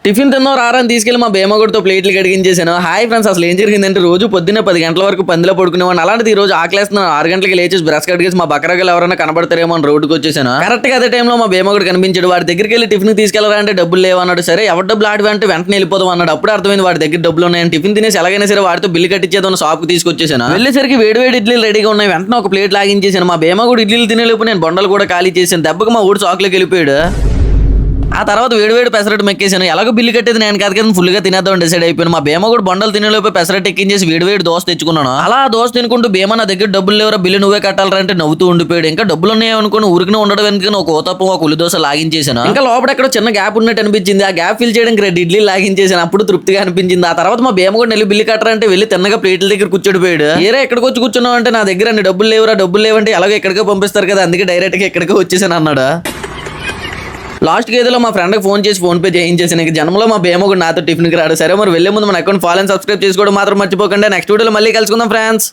Tiffin తిన్నాం రారని తీసుకెళ్లి మా భీమగుడితో ప్లేట్లు కడిగించేసాను. హాయ్ ఫ్రెండ్స్, అసలు ఏం జరిగిందంటే రోజు పొద్దున్నే 10 గంటల వరకు పందిలో పడుకునేవాడిని. అలాంటిది ఈ రోజు ఆకలేస్తున్నాను. 6 గంటలకి లేచేసి బ్రష్ కడిగేసి మా బకరగలు ఎవరైనా కనబడతారేమో అని రోడ్డుకి వచ్చేసాను. కరెక్ట్ గా అదే టైంలో మా భీమగుడు కనిపించాడు. వాడి దగ్గరికి వెళ్ళి టిఫిన్ తీసుకెళ్లరా అంటే డబ్బులు లేవన్నాడు. సరే ఎవరి డబ్బులు ఆడివి అంటే వెంటనే వెళ్ళిపోదాం అన్నాడు. అప్పుడు అర్థమైంది వాడి దగ్గర డబ్బులు ఉన్నాయని. టిఫిన్ తినేసి ఎలాగైనా సరే వాడితో బిల్లు కట్టించేదాన్ని షాప్ కి తీసుకొచ్చేసాను. వెళ్ళేసరికి వేడి వేడి ఇడ్లీలు రెడీగా ఉన్నాయి. వెంటనే ఒక ప్లేట్ లాగించేసాను. మా భీమగుడు ఇడ్లీలు తినేలోపు నేను బొండలు కూడా ఖాళీ చేశాను. దెబ్బకి మా ఊడు షాక్లోకి వెళ్ళిపోయాడు. ఆ తర్వాత వేడివేడి పెసరట్టు మెక్కేసాను. ఎలాగో బిల్లు కట్టేది నేను కాదు కదా, ఫుల్ గా తినేద్దాం డిసైడ్ అయిపోయాను. మా భీమ కూడా బొండలు తినేలోపే పెసరట్టు ఎక్కించేసి వేడివేడి దోశ తెచ్చుకున్నాను. అలా దోశ తినుకుంటూ భీమ నా దగ్గర డబ్బులు లేవరా, బిల్లు నువ్వే కట్టాలరా అంటే నవ్వుతూ ఉండిపోయాడు. ఇంకా డబ్బులు ఉన్నాయో అనుకుని ఊరికనే ఉండడం వెనుక ఒక ఊతప్పం ఒక ఉల్లి దోశ లాగించేసాను. ఇంకా లోపల ఎక్కడో చిన్న గ్యాప్ ఉన్నట్టు అనిపించింది. ఆ గ్యాప్ ఫిల్ చేయడానికి 2 ఇడ్లీ లాగించేసాను. అప్పుడు తృప్తిగా అనిపించింది. ఆ తర్వాత మా భీమ కూడా వెళ్ళి బిల్లు కట్టరంటే వెళ్ళి తిన్నగా ప్లేట్ల దగ్గర కూర్చోడిపోయాడు. ఏరే ఎక్కడికి వచ్చి కూర్చున్నావు అంటే నా దగ్గర అన్ని డబ్బులు లేవురా, డబ్బులు లేవంటే ఎలాగో ఎక్కడికో పంపిస్తారు కదా, అందుకే డైరెక్ట్ గా ఎక్కడికో వచ్చేసాను అన్నాడు. లాస్ట్ ఏదో మా ఫ్రెండ్కి ఫోన్ చేసి ఫోన్ పే చేయించేసి నీకు జన్మలో మా భీమ కూడా నాతో టిఫిన్కి రాడు. సరే మరి వెళ్ళే ముందు మన అకౌంట్ ఫాలో అండ్ సబ్స్క్రైబ్ చేసుకోవడం మాత్రం మర్చిపోకండి. నెక్స్ట్ వీడియోలో మళ్ళీ కలుసుకుందాం ఫ్రెండ్స్.